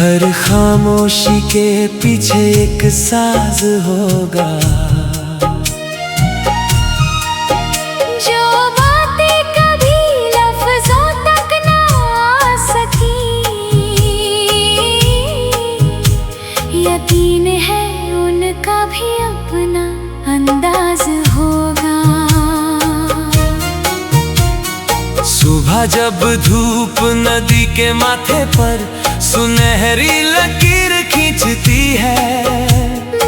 हर खामोशी के पीछे एक साज होगा। जो बातें कभी लफ्जों तक ना आ सकी, यकीन है उनका भी अपना अंदाज होगा। सुबह जब धूप नदी के माथे पर सुनहरी लकीर खींचती है,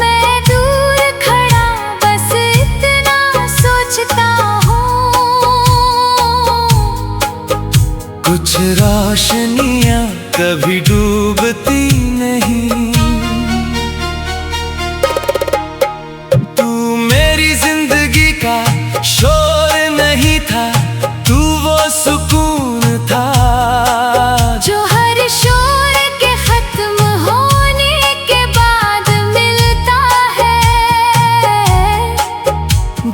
मैं दूर खड़ा बस इतना सोचता हूँ, कुछ रोशनियां कभी डूबती नहीं। तू मेरी जिंदगी का शोर नहीं था, तू वो सुकून था जो हर शोर के खत्म होने के बाद मिलता है।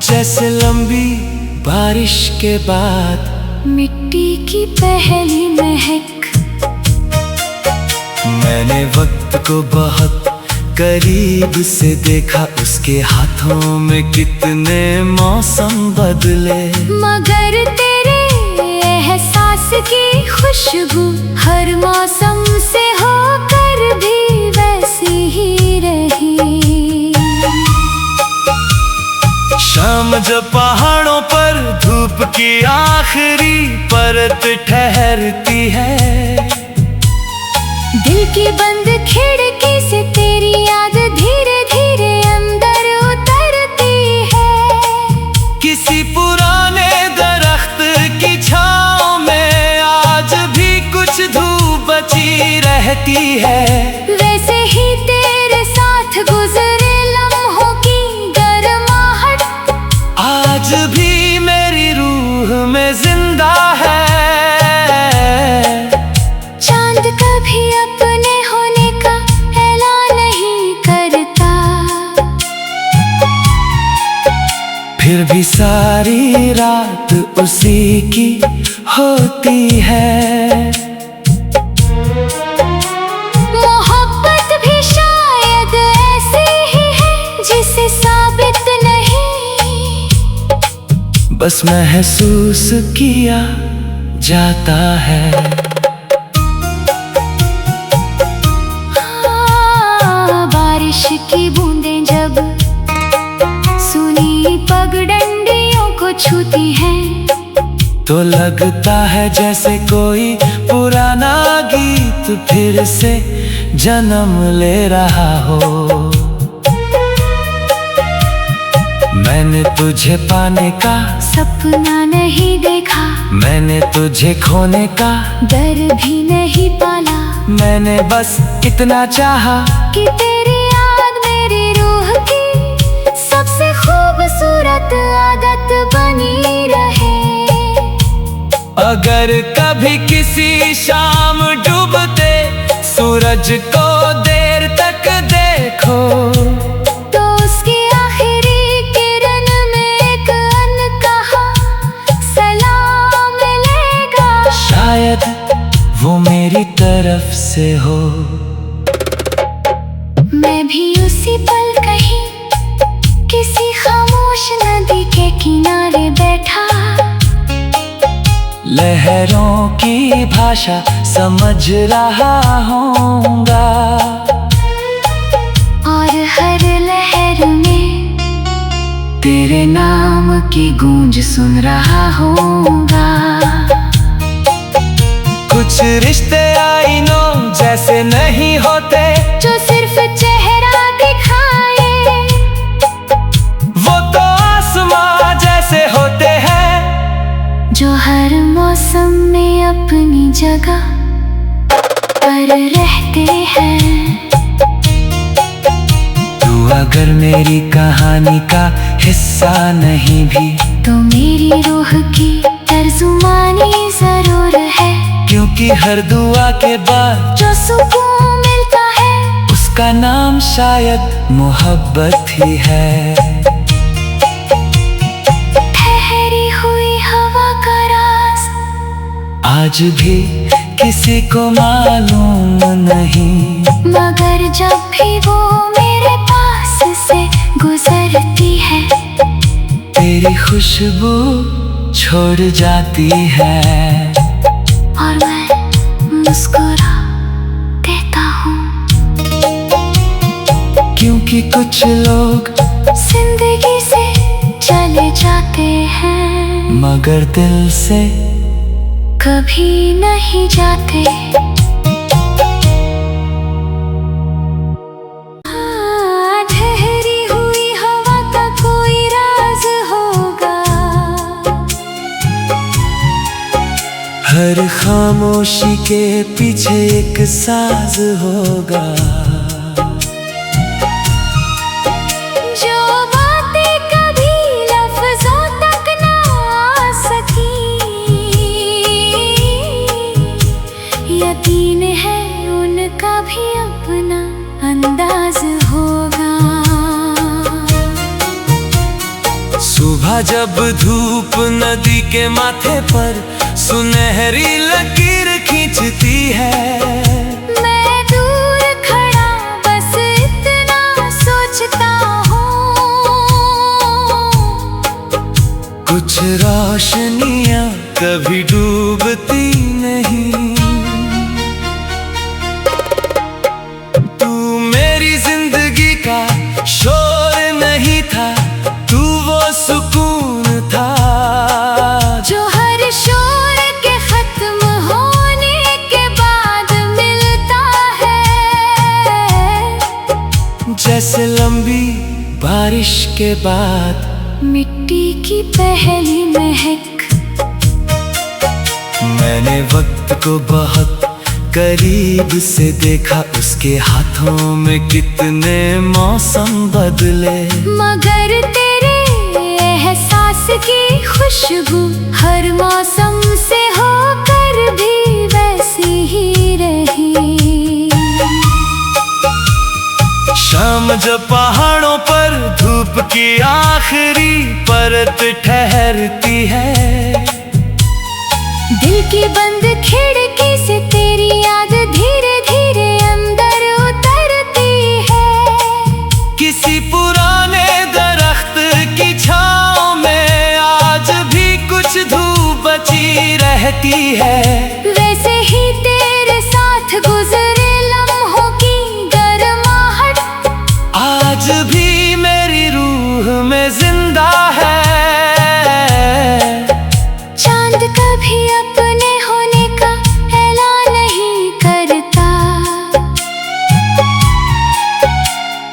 जैसे लंबी बारिश के बाद मिट्टी की पहली महक। मैंने वक्त को बहुत करीब से देखा, उसके हाथों में कितने मौसम बदले। मगर तेरे एहसास की खुशबू हर मौसम से होकर भी वैसी ही रही। शाम जब पहाड़ों पर धूप की आखिरी परत ठहरती है, दिल की बंद खिड़की से तेरी याद धीरे धीरे अंदर उतरती है। किसी पुराने दरख्त की छांव में आज भी कुछ धूप बची रहती है। वैसे ही तेरे साथ गुजरे लम्हों की गर्माहट आज भी मेरी रूह में जिंदा है। चांद कभी अपने होने का ऐलान नहीं करता, फिर भी सारी रात उसी की होती है। मोहब्बत भी शायद ऐसी ही है जिसे साबित नहीं, बस महसूस किया जाता है। बारिश की बूंदें जब सुनी पगडंडियों को छूती हैं, तो लगता है जैसे कोई पुराना गीत फिर से जन्म ले रहा हो। मैंने तुझे पाने का सपना नहीं देखा, मैंने तुझे खोने का डर भी नहीं पाला। मैंने बस इतना चाहा कि तेरी याद मेरी रूह की सबसे खूबसूरत आदत बनी रहे। अगर कभी किसी शाम डूबते सूरज को देर तक देखो, तो उसकी आखिरी किरण में एक अनकहा सलाम मिलेगा। शायद वो मेरी तरफ से हो। मैं भी उसी पल कहीं किसी खामोश नदी के किनारे बैठा, लहरों की भाषा समझ रहा होऊंगा, और हर लहर में तेरे नाम की गूंज सुन रहा होऊंगा। कुछ रिश्ते आईनों जैसे नहीं होते, जो सिर्फ चेहरा दिखाए, वो तो आसमां जैसे होते हैं, जो हर मौसम में अपनी जगह पर रहते हैं। तू अगर मेरी कहानी का हिस्सा नहीं भी, तो मेरी रूह की तर्जुमानी जरूर है। क्योंकि हर दुआ के बाद जो सुकून मिलता है, उसका नाम शायद मोहब्बत ही है। ठहरी हुई हवा का राज आज भी किसी को मालूम नहीं। मगर जब भी वो मेरे पास से गुजरती है, तेरी खुशबू छोड़ जाती है और मैं मुस्कुरा देता हूँ। क्योंकि कुछ लोग जिंदगी से चले जाते हैं, मगर दिल से कभी नहीं जाते। ठहरी हुई हवा का कोई राज होगा, हर खामोशी के पीछे एक साज होगा। जो बातें कभी लफ्जों तक ना आ सकी, यकीन है उनका भी अपना अंदाज होगा। सुबह जब धूप नदी के माथे पर सुनहरी लकीर खींचती है, मैं दूर खड़ा बस इतना सोचता हूँ, कुछ रोशनियां कभी डूबती नहीं। तू मेरी जिंदगी का शोर नहीं था, तू वो सुकून था जो हर शोर के खत्म होने के बाद मिलता है। जैसे लंबी बारिश के बाद मिट्टी की पहली महक, मैंने वक्त को बहुत करीब से देखा, उसके हाथों में कितने मौसम बदले। मगर तेरे एहसास की खुशबू हर मौसम से होकर भी वैसी ही रही। शाम जब पहाड़ों पर धूप की आखिरी परत ठहरती है, दिल की बंद खिड़की से तेरी याद धीरे धीरे अंदर उतरती है। किसी पुराने दरख्त की छाँव में आज भी कुछ धूप बची रहती है। वैसे ही तेरे साथ गुजरे लम्हों की गर्माहट आज भी मेरी रूह में जिंदा है। चांद कभी अपने होने का ऐलान नहीं करता,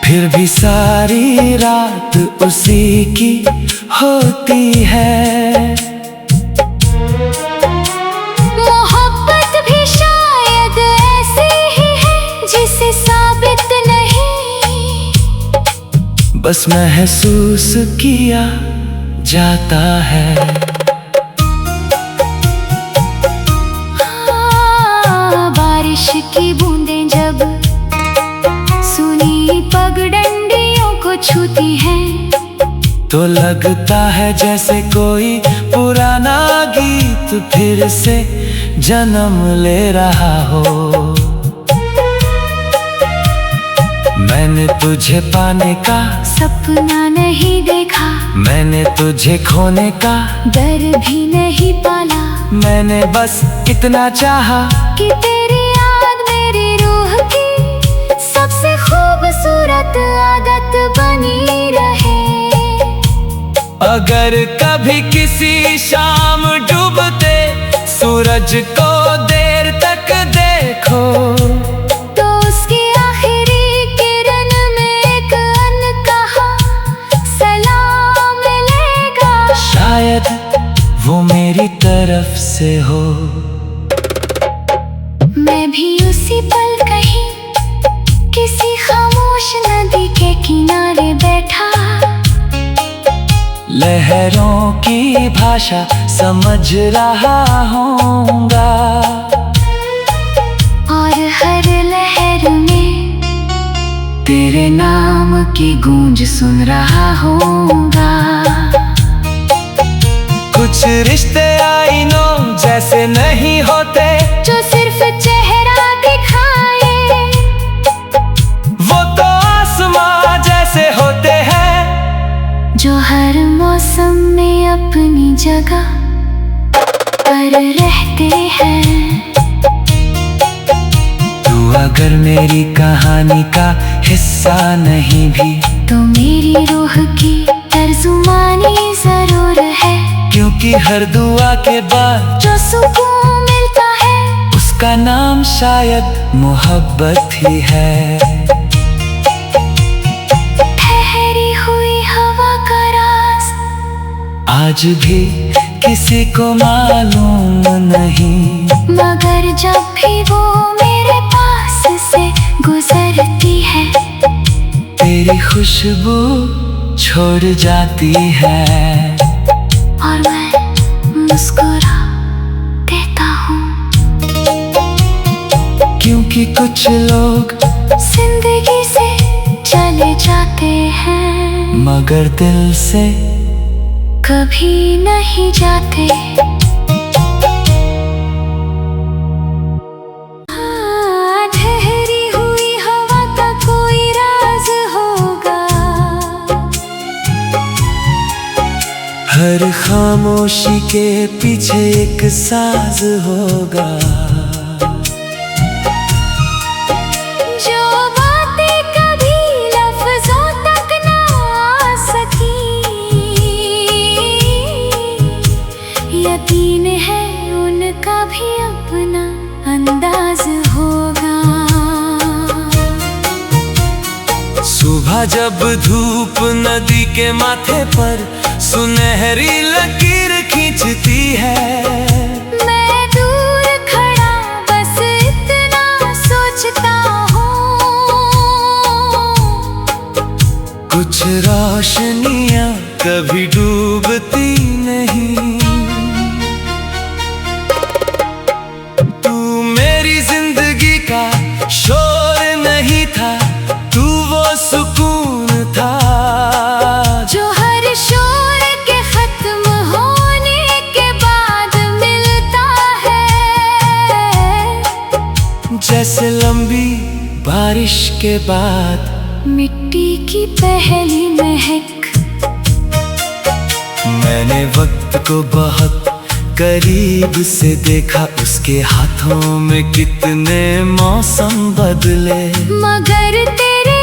फिर भी सारी रात उसी की होती है। मोहब्बत भी शायद ऐसी ही है जिसे साबित नहीं, बस महसूस किया जाता है। बारिश की बूंदें जब सुनी पगडंडियों को छूती हैं, तो लगता है जैसे कोई पुराना गीत फिर से जन्म ले रहा हो। मैंने तुझे पाने का सपना नहीं देखा, मैंने तुझे खोने का डर भी नहीं पाला। मैंने बस इतना चाहा कि तेरी याद मेरी रूह की सबसे खूबसूरत आदत बनी रहे। अगर कभी किसी शाम डूबते सूरज को देर तक देखो, तो उसकी आखिरी किरण में एक अनकहा सलाम मिलेगा। शायद वो मेरी तरफ से हो। मैं भी उसी पल कहीं किसी खामोश नदी के किनारे बैठा, लहरों की भाषा समझ रहा होऊंगा, और हर लहर में तेरे नाम की गूंज सुन रहा होऊंगा। कुछ रिश्ते आईनों जैसे नहीं होते, जो सिर्फ सिर्फ चेहरा दिखाए। वो तो आसमां जैसे होते हैं, जो हर मौसम में अपनी जगह पर रहते हैं। तू अगर मेरी कहानी का हिस्सा नहीं भी, तो मेरी रूह की तर्जुमानी जरूर है। क्योंकि हर दुआ के बाद जो सुकून मिलता है, उसका नाम शायद मोहब्बत ही है। ठहरी हुई हवा का राज आज भी किसी को मालूम नहीं, मगर जब भी वो मेरे पास से गुजरती है, तेरी खुशबू छोड़ जाती है। और मैं मुस्कुरा देता हूँ। क्योंकि कुछ लोग जिंदगी से चले जाते हैं, मगर दिल से कभी नहीं जाते। हाँ, ठहरी हुई हवा का कोई राज होगा। हर खामोशी के पीछे एक साज होगा। जो बातें कभी लफ्जों तक ना आ सकी, यकीन है उनका भी अपना अंदाज होगा। सुबह जब धूप नदी के माथे पर सुनहरी लकीर खींचती है, मैं दूर खड़ा बस इतना सोचता हूँ। कुछ रोशनियां कभी डूबती नहीं। तू मेरी जिंदगी का शोर नहीं था, तू वो सुकून था जो हर शोर के खत्म होने के बाद मिलता है। जैसे लंबी बारिश के बाद मिट्टी की पहली महक। मैंने वक्त को बहुत करीब से देखा, उसके हाथों में कितने मौसम बदले। मगर तेरे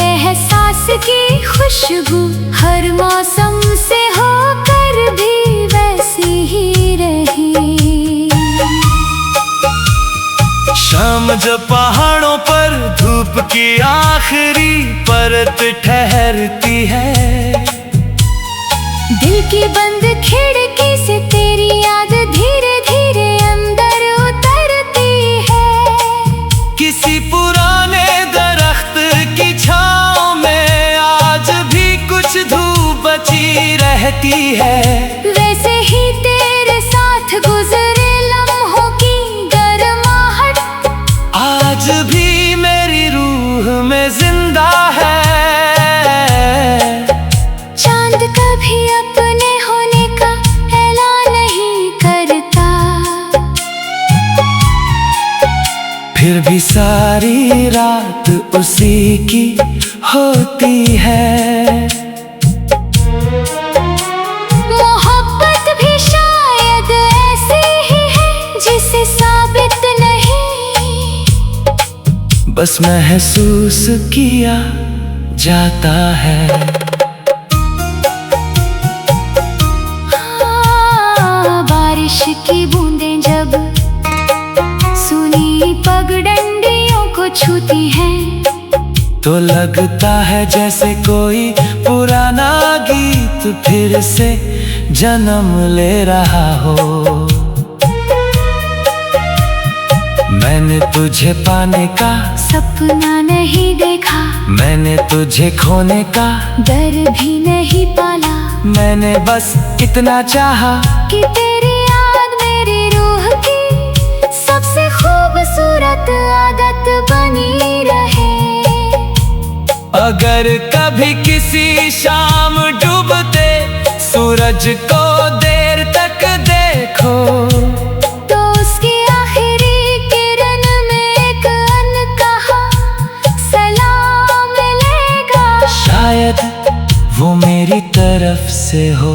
एहसास की खुशबू हर मौसम से होकर भी वैसी ही रही। शाम जब पहाड़ों पर धूप की आखिरी परत ठहरती है, दिल की बंद खिड़की से तेरी याद धीरे धीरे अंदर उतरती है। किसी पुराने दरख्त की छांव में आज भी कुछ धूप बची रहती है। वैसे ही तेरे साथ गुजरे लम्हों की गर्माहट आज भी मेरी रूह में जिंदा है। चांद कभी अपने होने का ऐलान नहीं करता, फिर भी सारी रात उसी की होती है। मोहब्बत भी शायद ऐसी ही है जिसे साबित नहीं, बस महसूस किया जाता है। बारिश की बूंदें जब सूनी पगडंडियों को छूती हैं, तो लगता है जैसे कोई पुराना गीत फिर से जन्म ले रहा हो। मैंने तुझे पाने का सपना नहीं देखा, मैंने तुझे खोने का डर भी नहीं पाला। मैंने बस इतना चाहा कि तेरी याद मेरी रूह की सबसे खूबसूरत आदत बनी रहे। अगर कभी किसी शाम डूबते सूरज को देर तक देखो, तो उसकी आखिरी किरण तरफ से हो।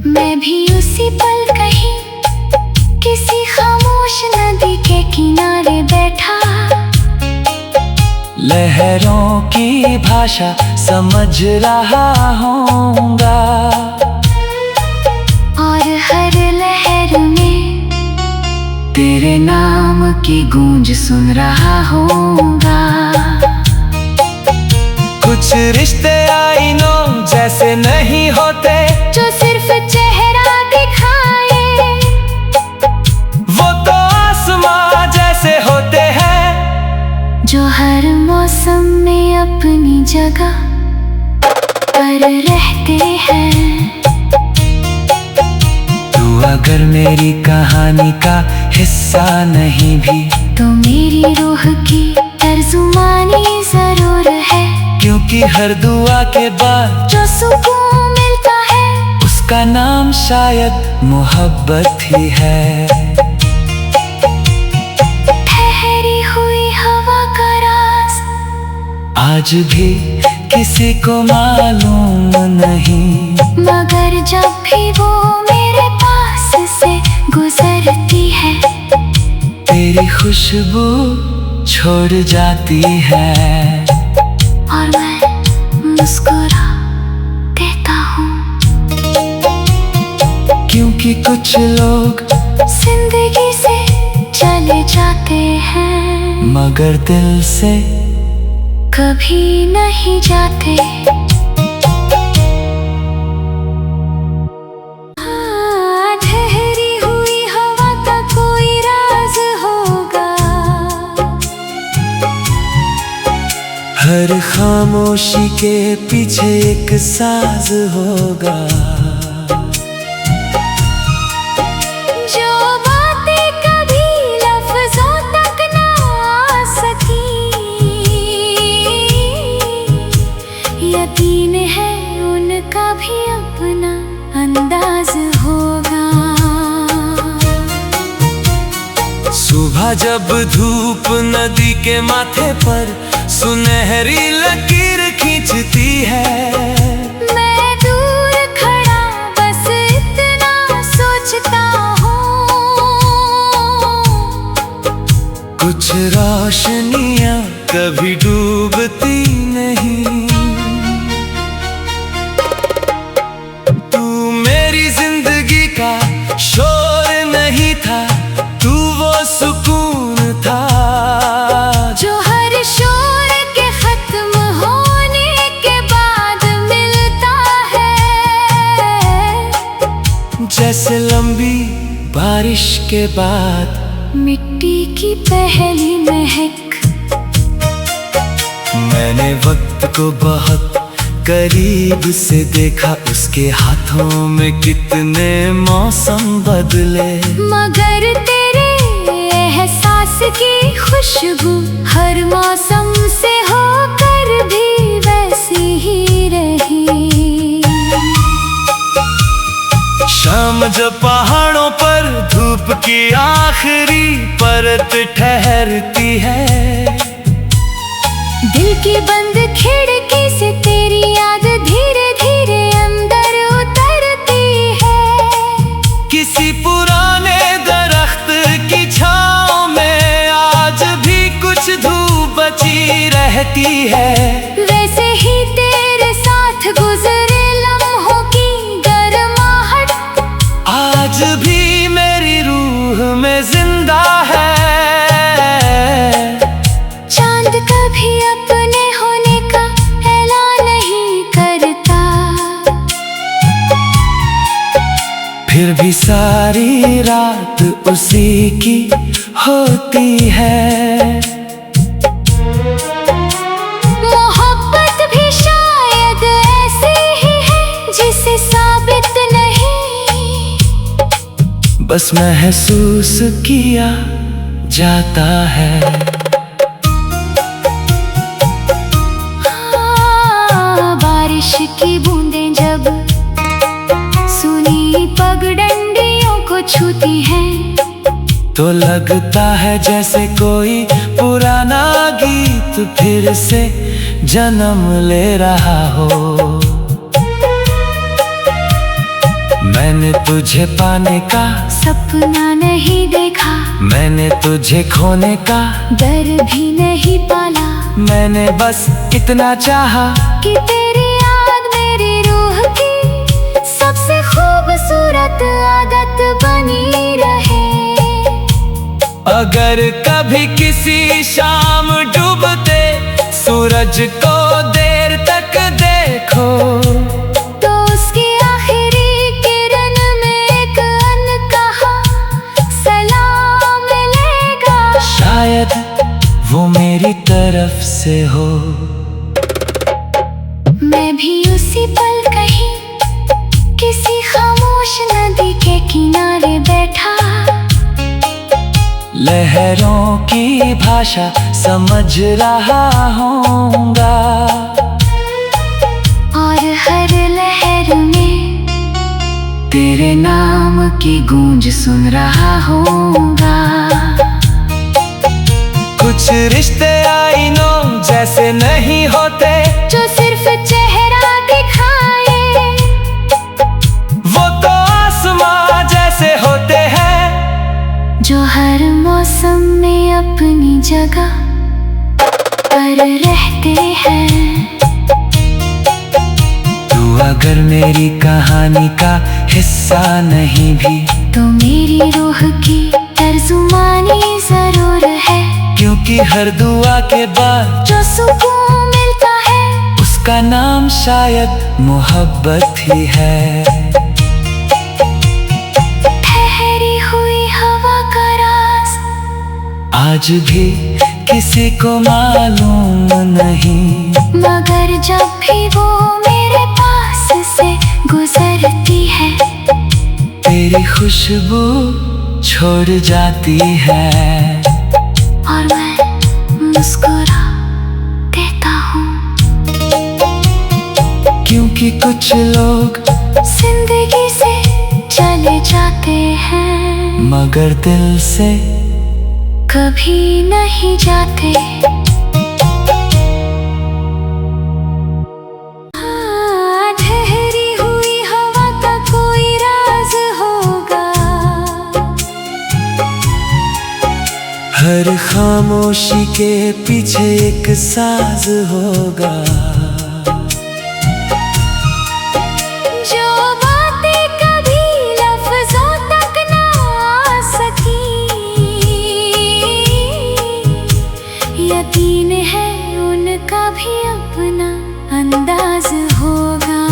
मैं भी उसी पल कहीं किसी खामोश नदी के किनारे बैठा, लहरों की भाषा समझ रहा होऊंगा, और हर लहर में तेरे नाम की गूंज सुन रहा होऊंगा। कुछ रिश्ते आईनों जैसे नहीं होते, जो सिर्फ चेहरा दिखाए, वो तो आसमां जैसे होते हैं, जो हर मौसम में अपनी जगह पर रहते हैं। तू अगर मेरी कहानी का हिस्सा नहीं भी, तो मेरी रूह की तर्जुमानी जरूर है, क्योंकि हर दुआ के बाद जो सुकून मिलता है, उसका नाम शायद मोहब्बत ही है। ठहरी हुई हवा का राज आज भी किसी को मालूम नहीं, मगर जब भी वो मेरे पास से गुजरती है, तेरी खुशबू छोड़ जाती है, और मैं मुस्कुरा देता हूँ। क्योंकि कुछ लोग जिंदगी से चले जाते हैं, मगर दिल से कभी नहीं जाते। ठहरी हुई हवा का कोई राज होगा, हर खामोशी के पीछे एक साज होगा, जो बातें कभी लफ्जों तक ना आ सकी, यकीन है उनका भी अपना अंदाज होगा। सुबह जब धूप नदी के माथे पर सुनहरी लकीर खींचती है, मैं दूर खड़ा बस इतना सोचता हूँ, कुछ रोशनियां कभी डूबती नहीं। तू मेरी जिंदगी का शोर नहीं था, तू वो सुकून था, जो हर शोर के खत्म होने के बाद मिलता है, जैसे लंबी बारिश के बाद मिट्टी की पहली महक। मैंने वक्त को बहुत करीब से देखा, उसके हाथों में कितने मौसम बदले, मगर तेरे एहसास की खुशबू हर मौसम से होकर भी वैसी ही रही। शाम जब पहाड़ों पर धूप की आखिरी परत ठहरती है, दिल की बंद खिड़की से तेरी याद धीरे धीरे अंदर उतरती है, किसी पुराने दरख्त की छांव में आज भी कुछ धूप बची रहती है, वैसे ही तेरे साथ गुजरे लम्हों की गर्माहट आज भी मेरी रूह में जिंदा है। चांद कभी अपने होने का ऐलान नहीं करता, फिर भी सारी रात उसी की होती है। मोहब्बत भी शायद ऐसी ही है जिसे साबित नहीं, बस महसूस किया जाता है। बारिश की बूंदें जब सुनी पगडंडियों को छूती हैं, तो लगता है जैसे कोई पुराना गीत फिर से जन्म ले रहा हो। तुझे पाने का सपना नहीं देखा, मैंने तुझे खोने का डर भी नहीं पाला। मैंने बस इतना चाहा कि तेरी याद मेरी रूह की सबसे खूबसूरत आदत बनी रहे। अगर कभी किसी शाम डूबते सूरज को देर तक देखो, तो उसकी आखिरी किरण में एक अनकहा सलाम मिलेगा। शायद वो मेरी तरफ से हो। मैं भी उसी पल कहीं किसी खामोश नदी के किनारे बैठा, लहरों की भाषा समझ रहा होऊंगा, और हर लहर में तेरे नाम की गूंज सुन रहा होऊंगा। कुछ रिश्ते आईनों जैसे नहीं होते, जो सिर्फ चेहरा दिखाए, वो तो आसमां जैसे होते हैं, जो हर मौसम में अपनी जगह पर रहते हैं। तू अगर मेरी कहानी का हिस्सा नहीं भी, तो मेरी रूह की तर्जुमानी जरूर है। क्योंकि हर दुआ के बाद जो सुकून मिलता है, उसका नाम शायद मोहब्बत ही है। ठहरी हुई हवा का राज आज भी किसी को मालूम नहीं, मगर जब भी वो मेरे पास से गुजरती है, तेरी खुशबू छोड़ जाती है, और मैं मुस्कुरा देता हूँ। क्योंकि कुछ लोग जिंदगी से चले जाते हैं, मगर दिल से कभी नहीं जाते। हाँ, ठहरी हुई हवा का कोई राज होगा, हर खामोशी के पीछे एक साज होगा, जो बातें कभी लफ्जों तक ना आ सकी। यकीन है उनका भी अपना अंदाज होगा।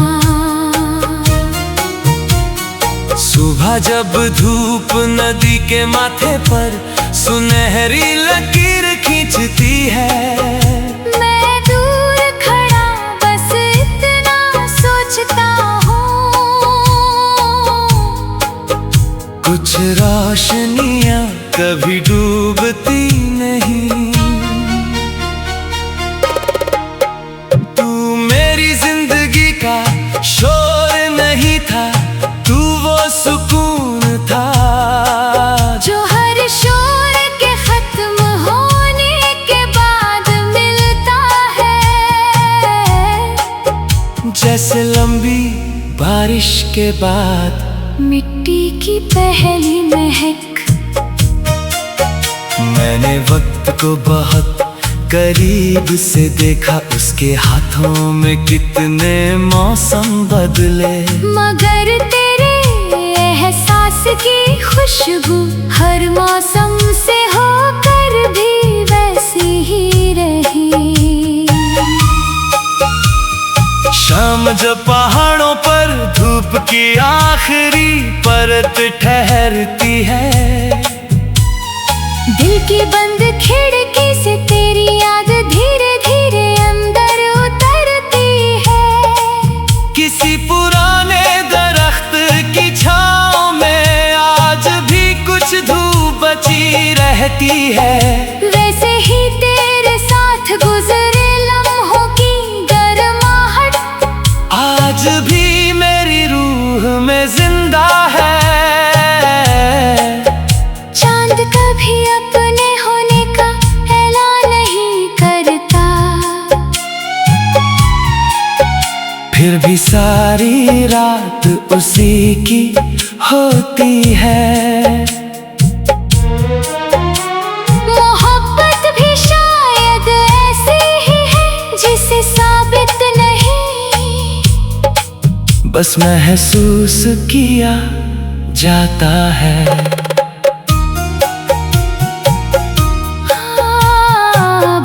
सुबह जब धूप नदी के माथे पर सुनहरी लकीर खींचती है, मैं दूर खड़ा बस इतना सोचता हूँ, कुछ रोशनियां कभी डूबती नहीं। तू मेरी जिंदगी का शोर नहीं था, तू वो सुकून था, जो हर शोर के खत्म होने के बाद मिलता है। जैसे लंबी बारिश के बाद मिट्टी की पहली महक, मैंने वक्त को बहुत करीब से देखा, उसके हाथों में कितने मौसम बदले, मगर तेरे एहसास की खुशबू हर मौसम से होकर भी वैसी ही रही। शाम जब पहाड़ों पर धूप की आखिरी परत ठहरती है, दिल की बंद खिड़की से तेरी याद धीरे धीरे अंदर उतरती है। किसी पुराने दरख्त की छांव में आज भी कुछ धूप बची रहती है, वैसे ही तेरे साथ गुजरे लम्हों की गर्माहट आज भी मेरी रूह में जिंदा है। चांद कभी अपने होने का ऐलान नहीं करता, फिर भी सारी रात उसी की होती है। मोहब्बत भी शायद ऐसी ही है जिसे साबित नहीं, बस महसूस किया जाता है।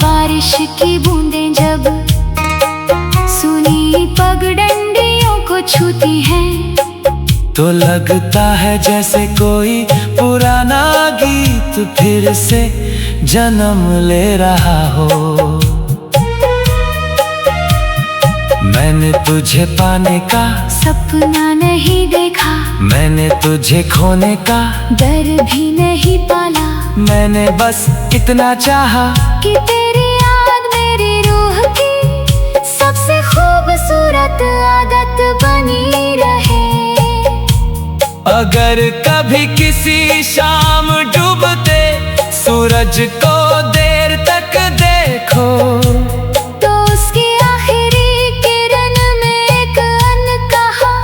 बारिश की बूंदें जब सुनी पगडंडियों को छूती हैं, तो लगता है जैसे कोई पुराना गीत फिर से जन्म ले रहा हो। मैंने तुझे पाने का सपना नहीं देखा, मैंने तुझे खोने का डर भी नहीं पाला। मैंने बस इतना चाहा कि तेरी याद मेरी रूह की सबसे खूबसूरत आदत बनी रहे। अगर कभी किसी शाम डूबते सूरज को देर तक देखो, तो उसकी आखिरी किरण में एक अनकहा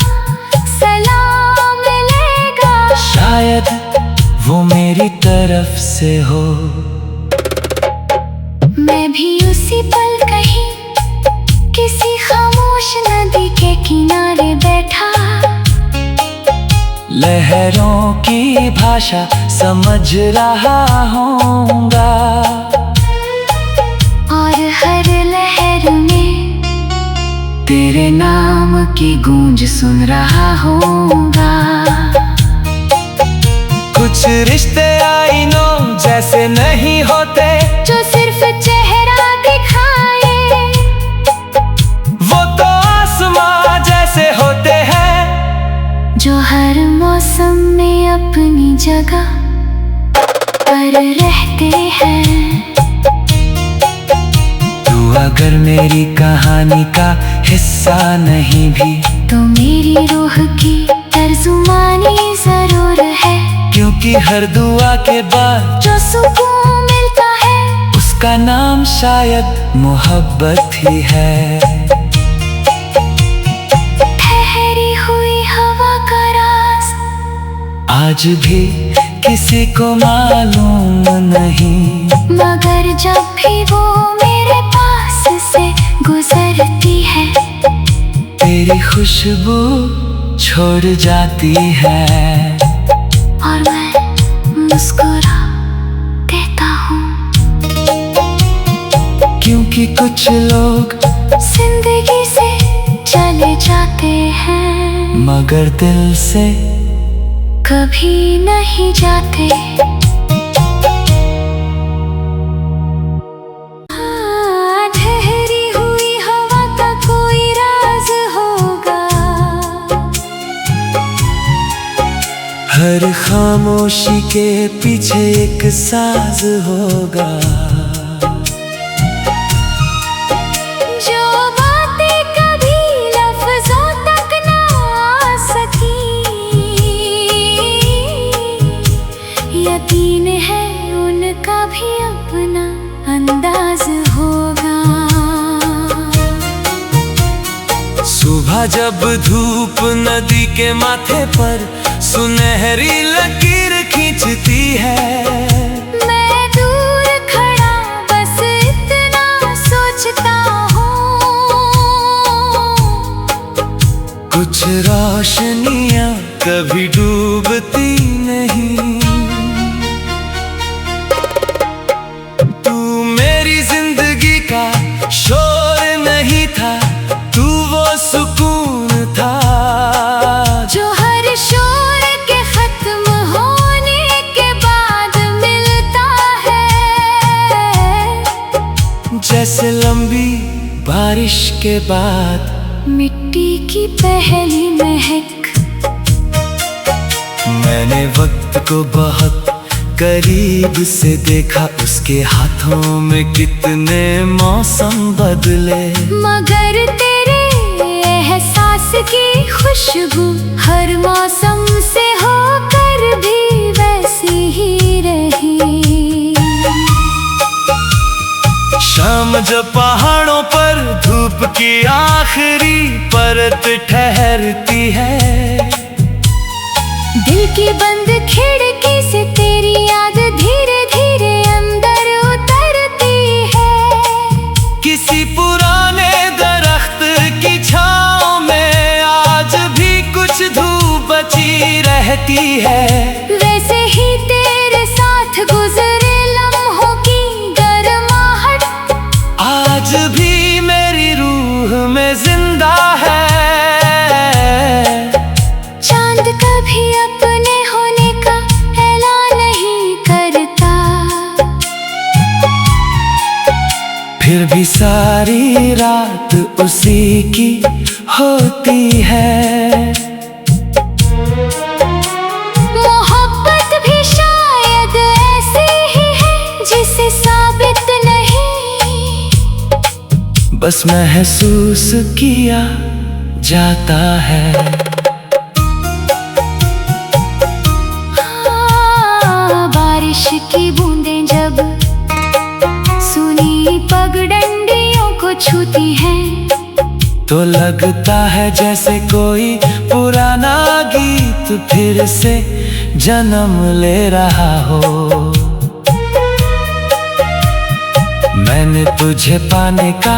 सलाम मिलेगा। शायद वो मेरी तरफ से हो। मैं भी उसी पल कहीं किसी खामोश नदी के किनारे बैठा, लहरों की भाषा समझ रहा होऊंगा, और हर लहर में तेरे नाम की गूंज सुन रहा होऊंगा। कुछ रिश्ते आईनों जैसे नहीं होते, जो सिर्फ चेहरा दिखाए, वो तो आसमां जैसे होते हैं, जो हर मौसम में अपनी जगह पर रहते हैं। तू अगर मेरी कहानी का हिस्सा नहीं भी, तो मेरी रूह की तर्जुमानी जरूर है, क्योंकि हर दुआ के बाद जो सुकून मिलता है, उसका नाम शायद मोहब्बत ही है। ठहरी हुई हवा का राज आज भी किसी को मालूम नहीं, मगर जब भी वो मेरे पास से गुजरती है, तेरी खुशबू छोड़ जाती है, और मैं मुस्कुरा देता हूँ। क्योंकि कुछ लोग जिंदगी से चले जाते हैं, मगर दिल से कभी नहीं जाते। ठहरी हुई हवा का कोई राज होगा, हर खामोशी के पीछे एक साज होगा, जो बातें कभी लफ्जों तक ना आ सकी, यकीन है उनका भी अपना अंदाज होगा। सुबह जब धूप नदी के माथे पर सुनहरी लकीर खींचती है, मैं दूर खड़ा बस इतना सोचता हूँ, कुछ रोशनियां कभी डूबती नहीं। तू मेरी जिंदगी का शोर नहीं था, तू वो सुकून था, जो हर शोर के खत्म होने के बाद मिलता है, जैसे लंबी बारिश के बाद मिट्टी की पहली महक। मैंने वक्त को बहुत करीब से देखा, उसके हाथों में कितने मौसम बदले, मगर तेरे एहसास की खुशबू हर मौसम से होकर भी वैसी ही रही। शाम जब पहाड़ों पर धूप धूप की आखिरी परत ठहरती है। दिल की बंद खिड़की से तेरी याद धीरे धीरे अंदर उतरती है। किसी पुराने दरख्त की छांव में आज भी कुछ धूप बची रहती है। वैसे ही तेरे साथ गुजरे लम्हों की गर्माहट आज भी मेरी रूह में जिंदा है। चांद कभी अपने होने का ऐलान नहीं करता, फिर भी सारी रात उसी की होती है। मोहब्बत भी शायद ऐसी ही है जिसे साबित नहीं, बस महसूस किया जाता है। बारिश की बूंदें जब सूनी पगडंडियों को छूती हैं, तो लगता है जैसे कोई पुराना गीत फिर से जन्म ले रहा हो। मैंने तुझे पाने का